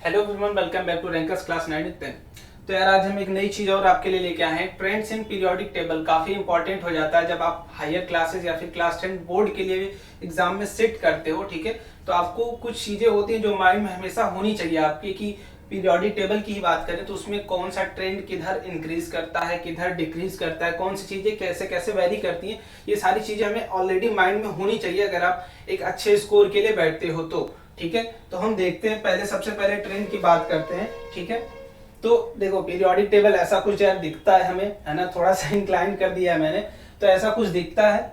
Hello everyone, welcome back to rankers class 9 with 10। तो यार आज हम एक नई चीज और आपके लिए लेके आए हैं। ट्रेंड्स इन पीरियोडिक टेबल काफी इंपॉर्टेंट हो जाता है जब आप हायर क्लासेस या फिर क्लास 10 बोर्ड के लिए एग्जाम में सिट करते हो। ठीक है, तो आपको कुछ चीजें होती हैं जो माइंड में हमेशा होनी चाहिए आपकी कि पीरियोडिक टेबल की ही बात करें तो उसमें कौन सा ट्रेंड किधर इंक्रीज करता है, किधर डिक्रीज करता है, कौन सी चीजें कैसे कैसे वेरी करती हैं, ये सारी चीजें हमें ऑलरेडी माइंड में होनी चाहिए अगर आप एक अच्छे स्कोर के लिए बैठते हो तो। ठीक है, तो हम देखते हैं, पहले सबसे पहले ट्रेंड की बात करते हैं। ठीक है, तो देखो पीरियोडिक टेबल ऐसा कुछ यार दिखता है हमें, है ना, थोड़ा सा इंक्लाइन कर दिया है मैंने, तो ऐसा कुछ दिखता है।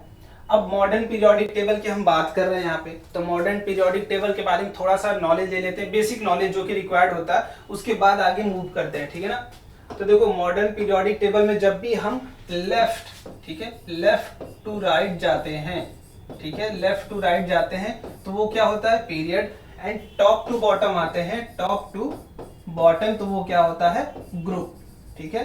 अब मॉडर्न पीरियोडिक टेबल की हम बात कर रहे हैं यहाँ पे, तो मॉडर्न पीरियोडिक टेबल के बारे में थोड़ा सा नॉलेज ले लेते हैं, बेसिक नॉलेज जो कि रिक्वायर्ड होता है, उसके बाद आगे मूव करते हैं। ठीक है ना, तो देखो मॉडर्न पीरियोडिक टेबल में जब भी हम लेफ्ट, ठीक है, लेफ्ट टू राइट जाते हैं, ठीक है, लेफ्ट टू राइट जाते हैं तो वो क्या होता है period, and top to bottom आते हैं, टॉप टू बॉटम तो वो क्या होता है ग्रुप। ठीक है,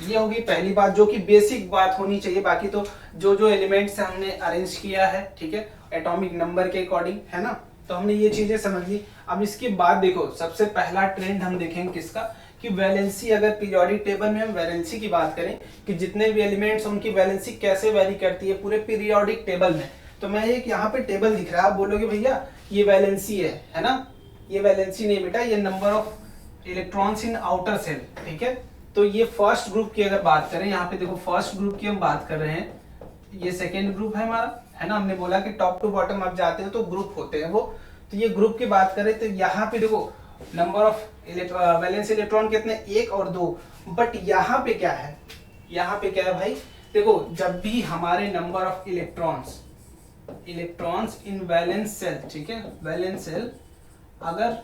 ये होगी पहली बात जो कि बेसिक बात होनी चाहिए। बाकी तो जो जो एलिमेंट्स हमने अरेंज किया है, ठीक है, एटॉमिक नंबर के अकॉर्डिंग, है ना, तो हमने ये चीजें समझ ली। अब इसके बाद देखो सबसे पहला ट्रेंड हम देखेंगे किसका, कि वैलेंसी। अगर पीरियोडिक टेबल में हम वैलेंसी की बात करें कि जितने भी एलिमेंट्स उनकी वैलेंसी कैसे वेरी करती है पूरे पीरियोडिक टेबल में, तो मैं एक यहाँ पे टेबल दिख रहा है, आप बोलोगे भैया ये वैलेंसी है ना, ये वैलेंसी नहीं बेटा, ये number of electrons in outer shell. ठीक है, तो ये फर्स्ट ग्रुप की अगर बात करें, यहाँ पे देखो फर्स्ट ग्रुप की हम बात कर रहे हैं, ये सेकेंड ग्रुप है हमारा, है ना, हमने बोला कि टॉप टू बॉटम आप जाते हैं तो ग्रुप होते हैं वो, तो ये ग्रुप की बात करें तो यहाँ पे देखो नंबर ऑफ वैलेंस इलेक्ट्रॉन कितने, एक और दो, बट यहाँ पे क्या है, यहाँ पे क्या है भाई, देखो जब भी हमारे number of electrons in valence shell, ठीक है, वैलेंस सेल अगर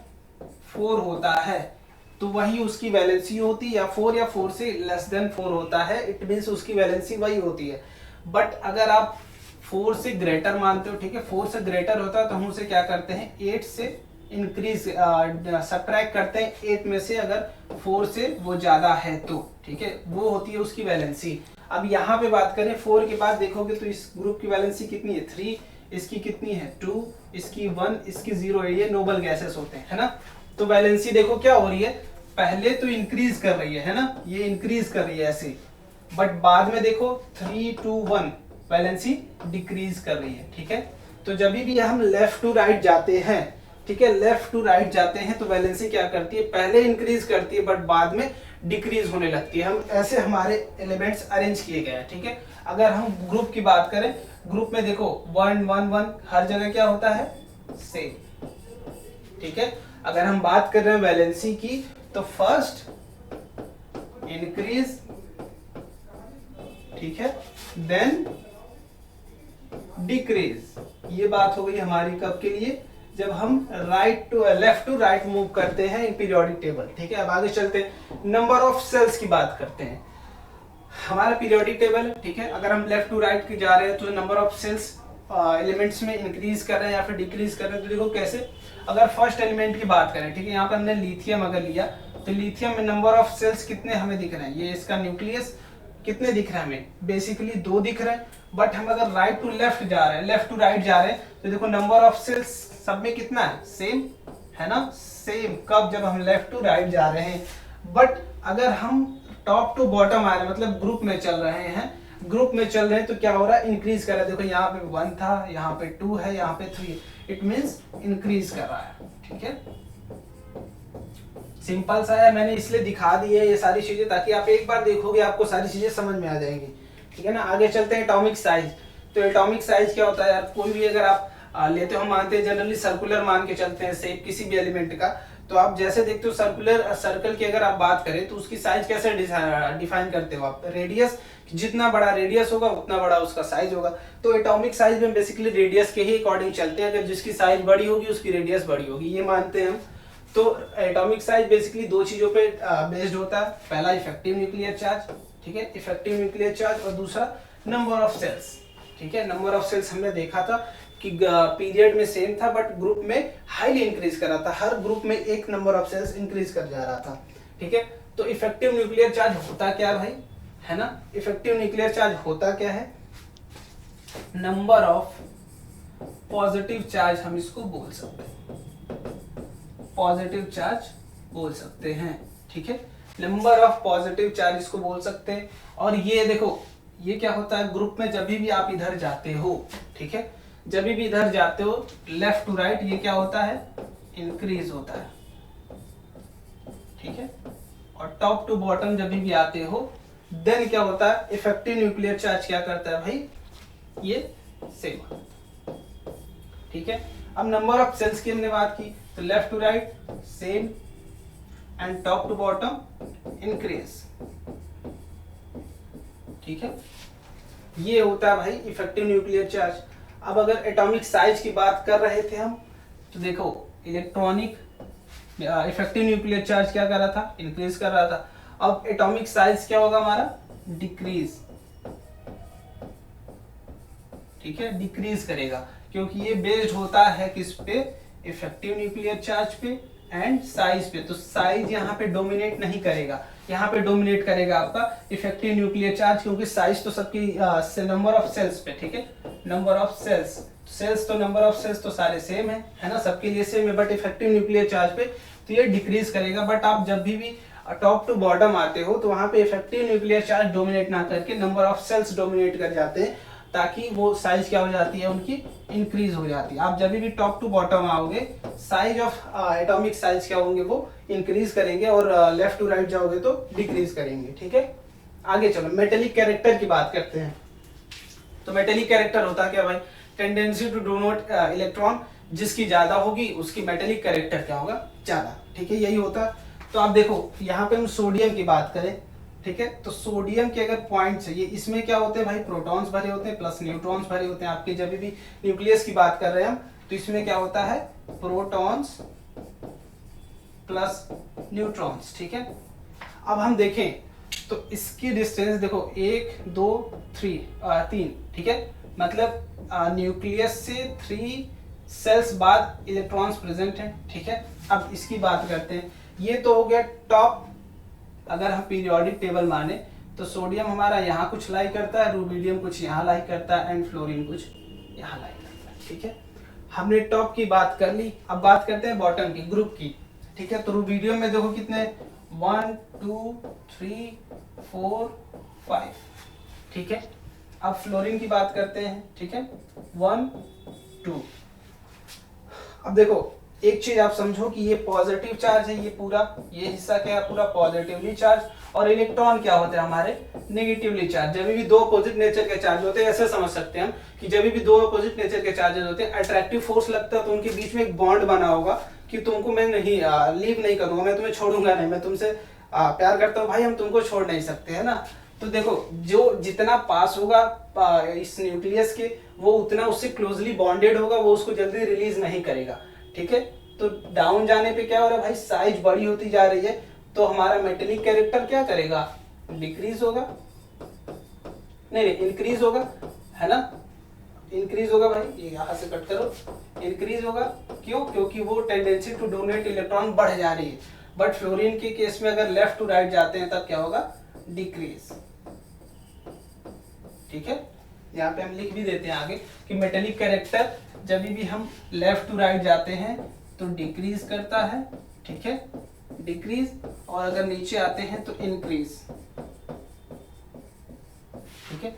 4 होता है तो वही उसकी वैलेंसी होती है, या 4 या 4 से लेस देन 4 होता है, इट मींस उसकी वैलेंसी वही होती है। बट अगर आप 4 से ग्रेटर मानते हो, ठीक है, 4 से ग्रेटर होता है तो हम उसे क्या करते हैं 8 से इंक्रीज सब्ट्रैक्ट करते हैं 8 में से, अगर 4 से वो ज्यादा है तो, ठीक है, वो होती है उसकी वैलेंसी। अब यहाँ पे बात करें 4 के बाद देखोगे तो इस ग्रुप की वैलेंसी कितनी है 3, इसकी कितनी है 2, इसकी 1, इसकी 0 है, ये नोबल गैसेस होते हैं, है ना। तो वैलेंसी देखो क्या हो रही है, पहले तो इंक्रीज कर रही है ना, ये इंक्रीज कर रही है ऐसे, बट बाद में देखो 3, 2, 1 वैलेंसी डिक्रीज कर रही है। ठीक है, तो जब भी हम लेफ्ट टू राइट जाते हैं, ठीक है, लेफ्ट टू राइट जाते हैं तो वैलेंसी क्या करती है, पहले इंक्रीज करती है बट बाद में डिक्रीज होने लगती है। हम ऐसे हमारे एलिमेंट्स अरेंज किए गए हैं। ठीक है, अगर हम ग्रुप की बात करें, ग्रुप में देखो 1, 1, 1 हर जगह क्या होता है सेम। ठीक है, अगर हम बात कर रहे हैं वैलेंसी की तो फर्स्ट इंक्रीज, ठीक है, देन डिक्रीज। ये बात हो गई हमारी कब के लिए, जब हम लेफ्ट टू राइट मूव करते हैं इन पीरियोडिक टेबल। ठीक है, अब आगे चलते हैं, नंबर ऑफ सेल्स की बात करते हैं। हमारा पीरियोडिक टेबल, ठीक है, अगर हम लेफ्ट टू राइट की जा रहे हैं तो नंबर ऑफ सेल्स एलिमेंट्स में इंक्रीज कर रहे हैं या फिर डिक्रीज कर रहे हैं, तो देखो कैसे। अगर फर्स्ट एलिमेंट की बात करें, ठीक है, यहाँ पर हमने लिथियम अगर लिया तो लिथियम में नंबर ऑफ सेल्स कितने हमें दिख रहे हैं, ये इसका न्यूक्लियस कितने दिख रहे हैं हमें, बेसिकली 2 दिख रहे हैं। बट हम अगर राइट टू लेफ्ट जा रहे हैं, लेफ्ट टू राइट जा रहे हैं, तो देखो नंबर ऑफ सेल्स सब में कितना है सेम, है ना, सेम। कब, जब हम लेफ्ट टू राइट जा रहे हैं। बट अगर हम टॉप टू बॉटम आ रहे हैं, मतलब ग्रुप में चल रहे हैं, ग्रुप में चल रहे हैं तो क्या हो रहा है, इंक्रीज कर रहा है। देखो यहाँ पे 1 था, यहाँ पे 2 है, यहाँ पे 3, इट मींस इंक्रीज कर रहा है। ठीक है, सिंपल सा है, मैंने इसलिए दिखा दी है ये सारी चीजें ताकि आप एक बार देखोगे आपको सारी चीजें समझ में आ जाएंगी। ठीक है ना, आगे चलते हैं एटॉमिक साइज। तो एटॉमिक साइज क्या होता है यार, कोई भी अगर आप लेते हो, हम मानते हैं जनरली सर्कुलर मान के चलते हैं शेप किसी भी एलिमेंट का, तो आप जैसे देखते हो सर्कुलर सर्कल की अगर आप बात करें तो उसकी साइज कैसे डिफाइन करते हो आप, रेडियस, जितना बड़ा रेडियस होगा उतना बड़ा उसका साइज होगा। तो एटॉमिक साइज में बेसिकली रेडियस के ही अकॉर्डिंग चलते हैं, अगर जिसकी साइज बड़ी होगी उसकी रेडियस बड़ी होगी, ये मानते हैं हम। तो एटॉमिक साइज बेसिकली 2 चीजों पे बेस्ड होता है, पहला इफेक्टिव न्यूक्लियर चार्ज, ठीक है, इफेक्टिव न्यूक्लियर चार्ज, और दूसरा नंबर ऑफ सेल्स। ठीक है, नंबर ऑफ सेल्स हमने देखा था कि पीरियड में सेम था बट ग्रुप में हाईली इंक्रीज कर रहा था, हर ग्रुप में एक नंबर ऑफ सेल्स इंक्रीज कर जा रहा था। ठीक है, तो इफेक्टिव न्यूक्लियर चार्ज होता क्या भाई, है ना, इफेक्टिव न्यूक्लियर चार्ज होता क्या है, नंबर ऑफ पॉजिटिव चार्ज हम इसको बोल सकते हैं। पॉजिटिव चार्ज बोल सकते हैं, ठीक है। नंबर ऑफ पॉजिटिव चार्ज इसको बोल सकते हैं। और ये देखो, ये क्या होता है ग्रुप में, जब भी आप इधर जाते हो, ठीक है, जब भी इधर जाते हो लेफ्ट टू राइट, ये क्या होता है, इंक्रीज होता है, ठीक है। और टॉप टू बॉटम जब भी आते हो देन क्या होता है, इफेक्टिव न्यूक्लियर चार्ज क्या करता है भाई, ये सेम, ठीक है। अब नंबर ऑफ सेल्स की हमने बात की, तो left to right same and top to bottom increase, ठीक है। ये होता है भाई इफेक्टिव न्यूक्लियर चार्ज। अब अगर एटॉमिक साइज की बात कर रहे थे हम, तो देखो इलेक्ट्रॉनिक इफेक्टिव न्यूक्लियर चार्ज क्या कर रहा था, इंक्रीज कर रहा था। अब एटॉमिक साइज क्या होगा हमारा, डिक्रीज, ठीक है, डिक्रीज करेगा, क्योंकि ये बेस्ड होता है किस पे, इफेक्टिव न्यूक्लियर चार्ज पे एंड साइज पे। तो साइज यहाँ पे डोमिनेट नहीं करेगा, यहाँ पे डोमिनेट करेगा आपका इफेक्टिव न्यूक्लियर चार्ज, क्योंकि साइज तो सबकी नंबर ऑफ सेल्स पे, ठीक है, नंबर ऑफ सेल्स तो नंबर ऑफ सेल्स तो सारे सेम है ना, सबके लिए सेम है, बट इफेक्टिव न्यूक्लियर चार्ज पे तो ये डिक्रीज करेगा। बट आप जब भी टॉप टू बॉटम आते हो तो वहां पे इफेक्टिव न्यूक्लियर चार्ज डोमिनेट ना करके नंबर ऑफ सेल्स डोमिनेट कर जाते हैं, ताकि वो साइज क्या हो जाती है उनकी, इंक्रीज हो जाती है। आप जब भी टॉप टू बॉटम आओगे साइज ऑफ एटॉमिक साइज क्या होंगे, वो इंक्रीज करेंगे, और लेफ्ट टू राइट जाओगे तो डिक्रीज करेंगे, ठीक है। आगे चलो मेटेलिक कैरेक्टर की बात करते हैं। तो मेटेलिक कैरेक्टर होता क्या भाई, टेंडेंसी टू डोनेट इलेक्ट्रॉन, जिसकी ज्यादा होगी उसकी मेटेलिक कैरेक्टर क्या होगा, ज्यादा, ठीक है, यही होता। तो आप देखो यहाँ पे हम सोडियम की बात करें, ठीक है, तो सोडियम के अगर पॉइंट्स है, ये इसमें क्या होते हैं भाई, प्रोटॉन्स भरे होते हैं प्लस न्यूट्रॉन्स भरे होते हैं। आपके जब भी न्यूक्लियस की बात कर रहे हैं हम, तो इसमें क्या होता है, प्रोटॉन्स प्लस न्यूट्रॉन्स, ठीक है। अब हम देखें तो इसकी डिस्टेंस देखो 1 2 3, ठीक है, मतलब न्यूक्लियस से 3 सेल्स बाद इलेक्ट्रॉन्स प्रेजेंट हैं, ठीक है। अब इसकी बात करते हैं, ये तो हो गया टॉप, अगर हम पीरियोडिक टेबल माने तो सोडियम हमारा यहाँ कुछ लाई करता है, रूबिडियम कुछ यहाँ लाई करता है एंड फ्लोरीन कुछ यहाँ लाई करता है, ठीक है। हमने टॉप की बात कर ली, अब बात करते हैं बॉटम की, ग्रुप की, ठीक है। तो रूबिडियम में देखो कितने, 1 2 3 4 5, ठीक है। अब फ्लोरीन की बात करते हैं, ठीक है, 1 2। अब देखो एक चीज आप समझो कि ये पॉजिटिव चार्ज है, ये पूरा ये हिस्सा क्या है, पूरा पॉजिटिवली चार्ज, और इलेक्ट्रॉन क्या होते हैं हमारे, नेगेटिवली चार्ज। जब भी दो अपोजिट नेचर के चार्ज होते हैं, ऐसे समझ सकते हैं हम कि जब भी दो अपोजिट नेचर के चार्जेस होते हैं, अट्रैक्टिव फोर्स लगता है, तो उनके बीच में एक बॉन्ड बना होगा कि तुमको मैं नहीं लीव नहीं करूंगा, मैं तुम्हें छोड़ूंगा नहीं, मैं तुमसे प्यार करता हूँ भाई, हम तुमको छोड़ नहीं सकते, है ना। तो देखो जो जितना पास होगा इस न्यूक्लियस के, वो उतना उससे क्लोजली बॉन्डेड होगा, वो उसको जल्दी रिलीज नहीं करेगा, ठीक है। तो डाउन जाने पे क्या हो रहा है भाई, साइज बड़ी होती जा रही है, तो हमारा मेटेलिक कैरेक्टर क्या करेगा, डिक्रीज होगा, नहीं इंक्रीज होगा, है ना, इंक्रीज होगा भाई, ये यहाँ से कट करो, इंक्रीज होगा। क्यों, क्योंकि वो टेंडेंसी टू डोनेट इलेक्ट्रॉन बढ़ जा रही है। बट फ्लोरीन के केस में अगर लेफ्ट टू राइट जाते हैं तब क्या होगा, डिक्रीज, ठीक है। यहाँ पे हम लिख भी देते हैं आगे कि मेटेलिक कैरेक्टर जब भी हम लेफ्ट टू राइट जाते हैं तो डिक्रीज करता है, ठीक है, डिक्रीज, और अगर नीचे आते हैं तो इंक्रीज, ठीक है।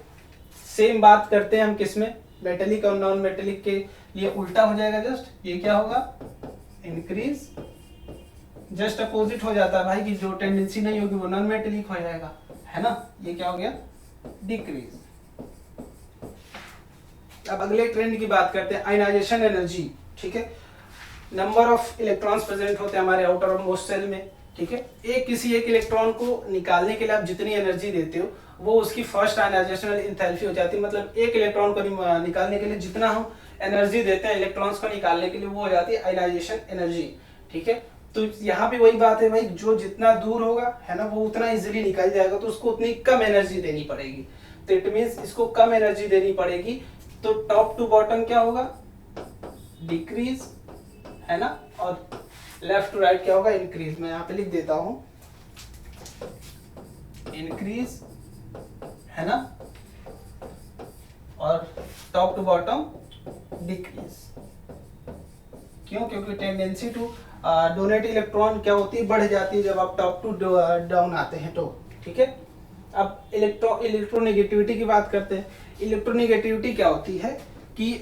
सेम बात करते हैं हम किसमें, मेटेलिक और नॉन मेटेलिक के लिए उल्टा हो जाएगा, जस्ट ये क्या होगा, इंक्रीज, जस्ट अपोजिट हो जाता है भाई, कि जो टेंडेंसी नहीं होगी वो नॉन मेटेलिक हो जाएगा, है ना, ये क्या हो गया, डिक्रीज। अब अगले ट्रेंड की बात करते हैं, आयनाइजेशन एनर्जी, ठीक है। नंबर ऑफ इलेक्ट्रॉन्स प्रेजेंट होते हैं हमारे आउटर मोस्ट सेल में, ठीक है। किसी एक इलेक्ट्रॉन को निकालने के लिए आप जितनी एनर्जी देते हो वो उसकी फर्स्ट आयनाइजेशनल एंथैल्पी हो जाती है। मतलब एक इलेक्ट्रॉन को निकालने के लिए जितना हम एनर्जी देते हैं इलेक्ट्रॉन्स को निकालने के लिए, वो हो जाती है आयनाइजेशन एनर्जी, ठीक है। तो यहाँ पे वही बात है भाई, जो जितना दूर होगा, है ना, वो उतना इजिली निकल जाएगा, तो उसको उतनी कम एनर्जी देनी पड़ेगी। तो इट मीन्स इसको कम एनर्जी देनी पड़ेगी, तो टॉप टू बॉटम क्या होगा, डिक्रीज, है ना, और लेफ्ट टू राइट क्या होगा, इंक्रीज। मैं यहाँ पे लिख देता हूं, इंक्रीज, है ना, और टॉप टू बॉटम डिक्रीज। क्यों, क्योंकि टेंडेंसी टू डोनेट इलेक्ट्रॉन क्या होती है, बढ़ जाती है जब आप टॉप टू डाउन आते हैं तो, ठीक है। अब इलेक्ट्रोनेगेटिविटी की बात करते हैं। इलेक्ट्रोनेगेटिविटी क्या होती है कि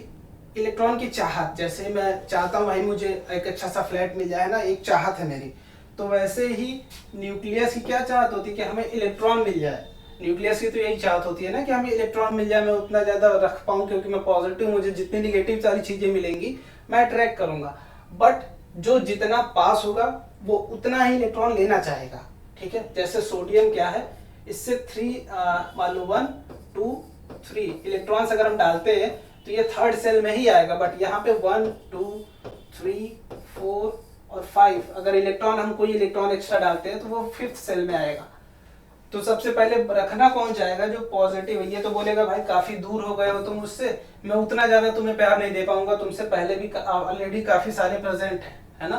इलेक्ट्रॉन की चाहत, जैसे मैं चाहता हूँ भाई मुझे एक अच्छा सा फ्लैट मिल जाए ना, एक चाहत है मेरी, तो वैसे ही न्यूक्लियस की क्या चाहत होती है कि हमें इलेक्ट्रॉन मिल जाए। न्यूक्लियस की तो यही चाहत होती है ना कि हमें इलेक्ट्रॉन मिल जाए, मैं उतना ज्यादा रख पाऊँ क्योंकि मैं पॉजिटिव, मुझे जितनी निगेटिव सारी चीजें मिलेंगी मैं अट्रैक्ट करूंगा। बट जो जितना पास होगा वो उतना ही इलेक्ट्रॉन लेना चाहेगा, ठीक है। जैसे सोडियम क्या है, इससे 3 मान लो 1 2 3 इलेक्ट्रॉन्स अगर हम डालते हैं तो ये थर्ड सेल में ही आएगा, बट यहाँ पे 1 2 3 4 और 5 अगर इलेक्ट्रॉन, हम कोई इलेक्ट्रॉन एक्स्ट्रा डालते हैं तो वो 5th सेल में आएगा। तो सबसे पहले रखना कौन चाहेगा, जो पॉजिटिव है। ये तो बोलेगा भाई काफी दूर हो गए हो तुम मुझसे, मैं उतना ज्यादा तुम्हें प्यार नहीं दे पाऊंगा, तुमसे पहले भी ऑलरेडी काफी सारे प्रेजेंट है ना।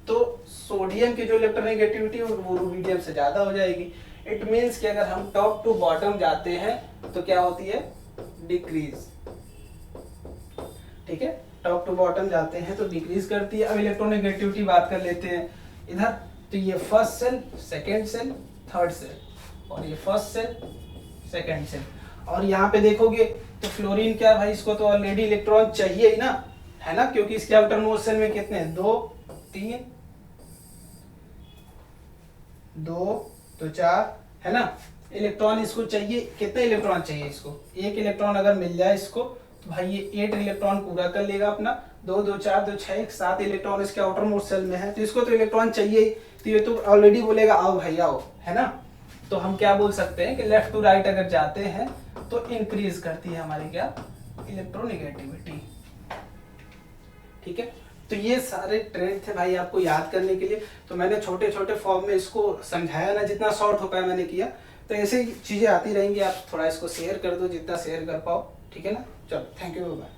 तो सोडियम की जो इलेक्ट्रोनेगेटिविटी वो रुबिडियम से ज्यादा हो जाएगी। इट मीन्स कि अगर हम टॉप टू बॉटम जाते हैं तो क्या होती है, डिक्रीज, ठीक है। टॉप टू बॉटम जाते हैं तो डिक्रीज करती है। अब इलेक्ट्रोनेगेटिविटी बात कर लेते हैं इधर, तो ये first shell, second shell, third shell, और ये फर्स्ट सेल, सेकेंड सेल। और यहाँ पे देखोगे तो फ्लोरीन क्या भाई, इसको तो ऑलरेडी इलेक्ट्रॉन चाहिए ही ना, है ना, क्योंकि इसके आउटर मोस्ट सेल में कितने हैं, 2 3 2 तो 4 है ना इलेक्ट्रॉन इसको चाहिए। कितने इलेक्ट्रॉन चाहिए इसको, एक इलेक्ट्रॉन अगर मिल जाए इसको तो भाई ये 8 इलेक्ट्रॉन पूरा कर लेगा अपना। 2 2 4 2 6 1 7 इलेक्ट्रॉन इसके आउटर मोस्ट सेल में है, तो इसको तो इलेक्ट्रॉन चाहिए ही, तो ये तो ऑलरेडी बोलेगा आओ भाई आओ, है ना। तो हम क्या बोल सकते हैं कि लेफ्ट टू राइट अगर जाते हैं तो इंक्रीज करती है हमारी क्या, इलेक्ट्रोनेगेटिविटी, ठीक है। तो ये सारे ट्रेंड थे भाई आपको याद करने के लिए, तो मैंने छोटे छोटे फॉर्म में इसको समझाया ना, जितना शॉर्ट हो पाया मैंने किया। तो ऐसे ही चीजें आती रहेंगी, आप थोड़ा इसको शेयर कर दो जितना शेयर कर पाओ, ठीक है ना। चलो थैंक यू, बाय।